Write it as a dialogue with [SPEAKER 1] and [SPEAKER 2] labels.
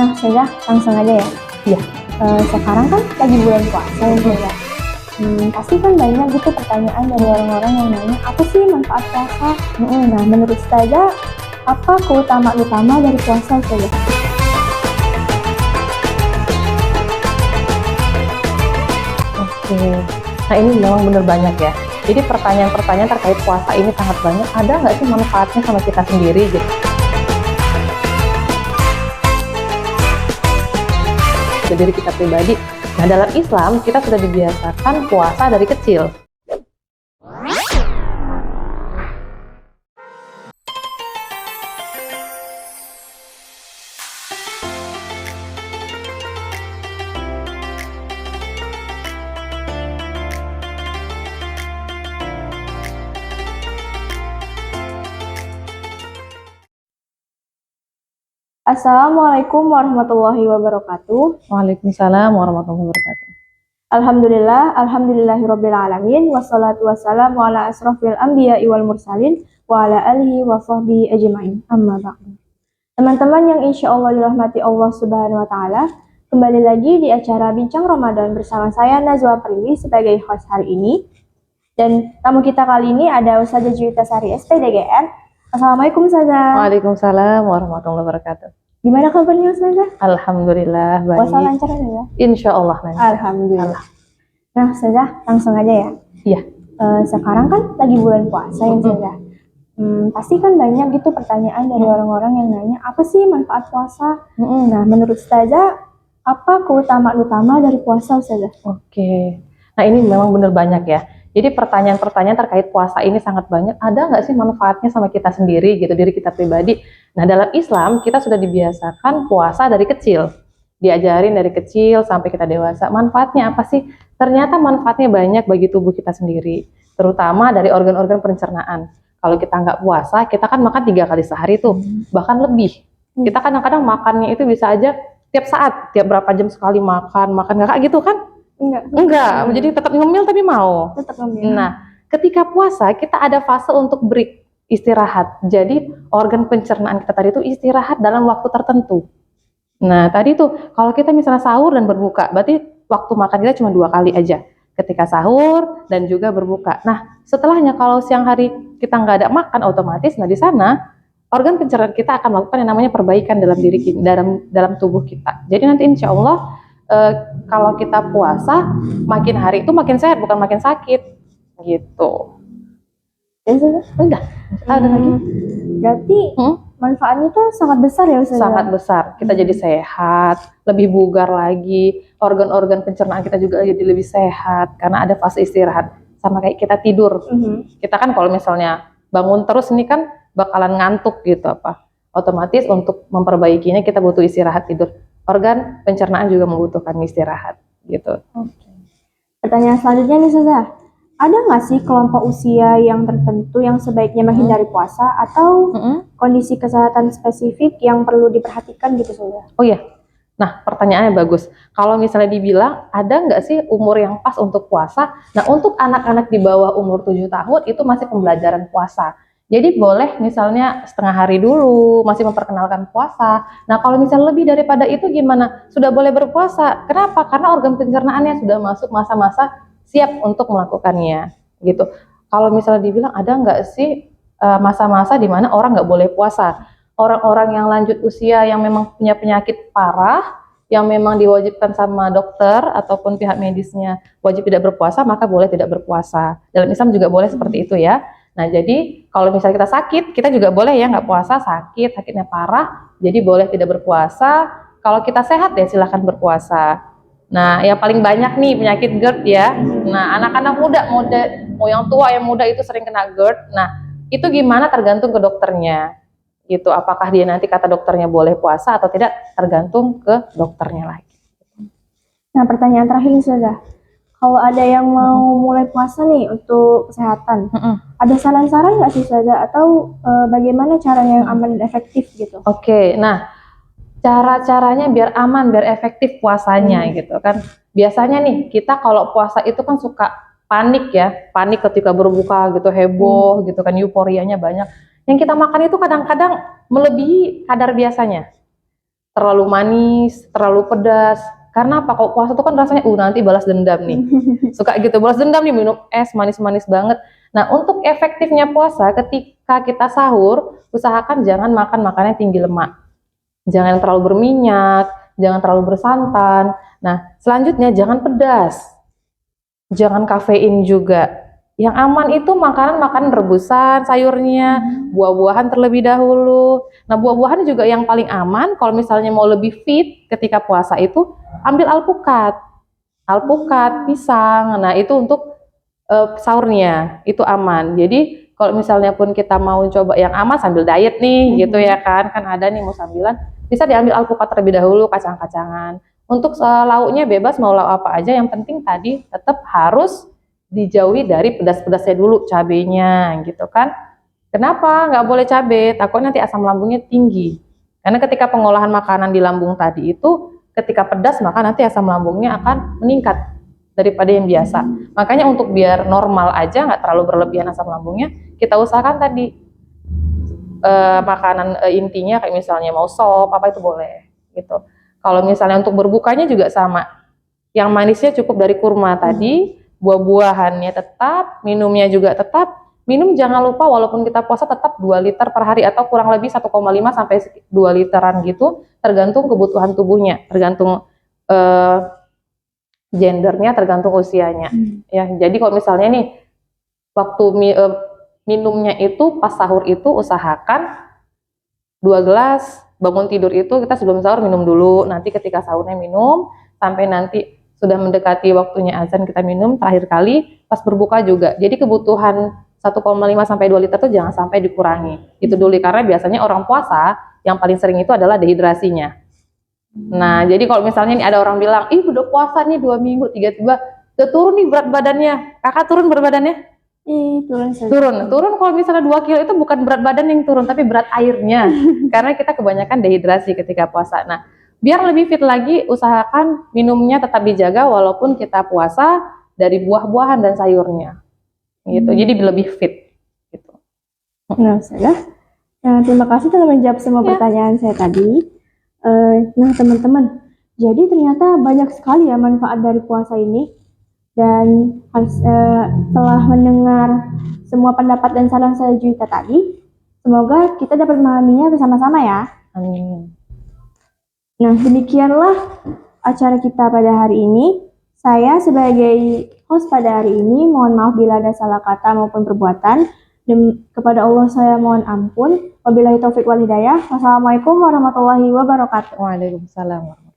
[SPEAKER 1] Sudah, langsung aja ya.
[SPEAKER 2] Iya.
[SPEAKER 1] Sekarang kan lagi bulan puasa ya. Pasti kan banyak gitu pertanyaan dari orang-orang yang nanya, apa sih manfaat puasa? Nah, menurut Ustazah, apa keutamaan utama dari puasa Ustazah?
[SPEAKER 2] Oke. Nah, ini memang benar banyak ya. Jadi pertanyaan-pertanyaan terkait puasa ini sangat banyak. Ada nggak sih manfaatnya sama kita sendiri gitu? Dari kita pribadi. Nah, dalam Islam kita sudah dibiasakan puasa dari kecil.
[SPEAKER 1] Assalamualaikum warahmatullahi wabarakatuh.
[SPEAKER 2] Waalaikumsalam warahmatullahi wabarakatuh.
[SPEAKER 1] Alhamdulillah, alhamdulillahirabbil alamin, wassalatu wassalamu ala asrofil anbiya'i wal mursalin wa ala alihi wa sahbihi ajma'in. Amma ba'du. Teman-teman yang insya Allah dirahmati Allah Subhanahu wa taala, kembali lagi di acara Bincang Ramadan bersama saya Nazwa Prilly sebagai host hari ini. Dan tamu kita kali ini ada Ustazah Juwita Sari SPDGN. Assalamualaikum Ustazah.
[SPEAKER 2] Waalaikumsalam warahmatullahi wabarakatuh.
[SPEAKER 1] Gimana kabarnya Ustazah?
[SPEAKER 2] Alhamdulillah baik.
[SPEAKER 1] Puasa lancar ya?
[SPEAKER 2] Insya Allah lancar.
[SPEAKER 1] Alhamdulillah. Nah Ustazah, langsung aja ya.
[SPEAKER 2] Iya.
[SPEAKER 1] Sekarang kan lagi bulan puasa ya Ustazah. Pasti kan banyak gitu pertanyaan dari orang-orang yang nanya, apa sih manfaat puasa? Nah, menurut Ustazah, apa keutamaan utama dari puasa Ustazah?
[SPEAKER 2] Oke. Nah, ini memang benar banyak ya. Jadi pertanyaan-pertanyaan terkait puasa ini sangat banyak. Ada nggak sih manfaatnya sama kita sendiri gitu, diri kita pribadi? Nah, dalam Islam kita sudah dibiasakan puasa dari kecil. Diajarin dari kecil sampai kita dewasa. Manfaatnya apa sih? Ternyata manfaatnya banyak bagi tubuh kita sendiri. Terutama dari organ-organ pencernaan. Kalau kita nggak puasa, kita kan makan 3 kali sehari tuh. Bahkan lebih. Kita kadang-kadang makannya itu bisa aja tiap saat, tiap berapa jam sekali makan kakak gitu kan? Enggak, jadi tetap ngemil tapi mau.
[SPEAKER 1] Tetap ngemil.
[SPEAKER 2] Nah, ketika puasa kita ada fase untuk break, istirahat. Jadi organ pencernaan kita tadi itu istirahat dalam waktu tertentu. Nah, tadi tuh kalau kita misalnya sahur dan berbuka, berarti waktu makan kita cuma 2 kali aja. Ketika sahur dan juga berbuka. Nah, setelahnya kalau siang hari kita nggak ada makan, otomatis, nah di sana organ pencernaan kita akan melakukan yang namanya perbaikan dalam diri kita, dalam tubuh kita. Jadi nanti insya Allah kalau kita puasa, makin hari itu makin sehat, bukan makin sakit, gitu. Udah, ada lagi.
[SPEAKER 1] Berarti manfaatnya tuh sangat besar ya Ustazah?
[SPEAKER 2] Sangat besar. Kita jadi sehat, lebih bugar lagi, organ-organ pencernaan kita juga jadi lebih sehat karena ada fase istirahat. Sama kayak kita tidur. Kita kan kalau misalnya bangun terus ini kan bakalan ngantuk gitu apa. Otomatis untuk memperbaikinya kita butuh istirahat tidur. Organ pencernaan juga membutuhkan istirahat gitu.
[SPEAKER 1] Oke. Pertanyaan selanjutnya nih Ustazah, ada nggak sih kelompok usia yang tertentu yang sebaiknya menghindari puasa atau kondisi kesehatan spesifik yang perlu diperhatikan gitu Ustazah?
[SPEAKER 2] Oh iya, nah pertanyaannya bagus. Kalau misalnya dibilang ada nggak sih umur yang pas untuk puasa? Nah, untuk anak-anak di bawah umur 7 tahun itu masih pembelajaran puasa. Jadi boleh misalnya setengah hari dulu, masih memperkenalkan puasa. Nah, kalau misalnya lebih daripada itu gimana? Sudah boleh berpuasa. Kenapa? Karena organ pencernaannya sudah masuk masa-masa siap untuk melakukannya. Gitu. Kalau misalnya dibilang ada nggak sih masa-masa di mana orang nggak boleh puasa? Orang-orang yang lanjut usia yang memang punya penyakit parah, yang memang diwajibkan sama dokter ataupun pihak medisnya wajib tidak berpuasa, maka boleh tidak berpuasa. Dalam Islam juga boleh seperti itu ya. Nah, jadi kalau misalnya kita sakit, kita juga boleh ya nggak puasa, sakitnya parah, jadi boleh tidak berpuasa. Kalau kita sehat ya silahkan berpuasa. Nah, yang paling banyak nih penyakit GERD ya. Nah, anak-anak muda, mau yang tua, yang muda itu sering kena GERD. Nah, itu gimana tergantung ke dokternya. Gitu, apakah dia nanti kata dokternya boleh puasa atau tidak, tergantung ke dokternya lagi.
[SPEAKER 1] Nah, pertanyaan terakhir Ustazah. Kalau ada yang mau mulai puasa nih untuk kesehatan, ada saran-saran nggak sih Ustazah? Atau bagaimana caranya yang aman dan efektif gitu?
[SPEAKER 2] Oke, nah cara-caranya biar aman, biar efektif puasanya gitu kan. Biasanya nih kita kalau puasa itu kan suka panik ya, panik ketika berbuka gitu, heboh gitu kan, euforianya banyak. Yang kita makan itu kadang-kadang melebihi kadar biasanya. terlalu manis, terlalu pedas. Karena apa? Kalau puasa tuh kan rasanya nanti balas dendam nih. Suka gitu, balas dendam nih minum es manis-manis banget. Nah, untuk efektifnya puasa ketika kita sahur, usahakan jangan makan makanan yang tinggi lemak. Jangan terlalu berminyak, jangan terlalu bersantan. Nah, selanjutnya jangan pedas. Jangan kafein juga. Yang aman itu makanan-makanan rebusan, sayurnya, buah-buahan terlebih dahulu. Nah, buah-buahan juga yang paling aman kalau misalnya mau lebih fit ketika puasa itu ambil alpukat. Alpukat, pisang. Nah, itu untuk sahurnya itu aman. Jadi kalau misalnya pun kita mau coba yang aman sambil diet nih, gitu ya kan ada nih mau sambilan, bisa diambil alpukat terlebih dahulu, kacang-kacangan. Untuk lauknya bebas mau lauk apa aja, yang penting tadi tetap harus dijauhi dari pedas-pedasnya dulu, cabenya gitu kan. Kenapa nggak boleh cabai? Takutnya nanti asam lambungnya tinggi. Karena ketika pengolahan makanan di lambung tadi itu, ketika pedas maka nanti asam lambungnya akan meningkat daripada yang biasa. Makanya untuk biar normal aja, nggak terlalu berlebihan asam lambungnya, kita usahakan tadi makanan intinya kayak misalnya mau sop apa itu boleh gitu. Kalau misalnya untuk berbukanya juga sama, yang manisnya cukup dari kurma tadi, buah-buahannya tetap, minumnya juga tetap. Minum jangan lupa walaupun kita puasa tetap 2 liter per hari atau kurang lebih 1,5 sampai 2 literan gitu, tergantung kebutuhan tubuhnya, tergantung gendernya, tergantung usianya. Ya, jadi kalau misalnya nih waktu minumnya itu pas sahur itu usahakan 2 gelas, bangun tidur itu kita sebelum sahur minum dulu, nanti ketika sahurnya minum, sampai nanti sudah mendekati waktunya azan kita minum terakhir kali, pas berbuka juga. Jadi kebutuhan 1,5 sampai 2 liter itu jangan sampai dikurangi. Itu dulu, karena biasanya orang puasa yang paling sering itu adalah dehidrasinya. Nah, jadi kalau misalnya nih ada orang bilang, ih udah puasa nih 2 minggu, tiba-tiba udah turun nih berat badannya. Kakak turun berat badannya?
[SPEAKER 1] Turun saja.
[SPEAKER 2] Turun kalau misalnya 2 kilo itu bukan berat badan yang turun, tapi berat airnya. Karena kita kebanyakan dehidrasi ketika puasa. Nah, biar lebih fit lagi, usahakan minumnya tetap dijaga walaupun kita puasa dari buah-buahan dan sayurnya. Gitu. Jadi lebih fit. Gitu.
[SPEAKER 1] Nah, sudah. Nah, terima kasih telah menjawab semua pertanyaan saya tadi. Nah, teman-teman, jadi ternyata banyak sekali ya manfaat dari puasa ini. Dan setelah mendengar semua pendapat dan saran selanjutnya tadi, semoga kita dapat memahaminya bersama-sama ya.
[SPEAKER 2] Amin.
[SPEAKER 1] Nah, demikianlah acara kita pada hari ini. Saya sebagai host pada hari ini, mohon maaf bila ada salah kata maupun perbuatan. Dan kepada Allah saya mohon ampun. Wabillahi taufiq wal hidayah. Wassalamualaikum warahmatullahi wabarakatuh.
[SPEAKER 2] Waalaikumsalam.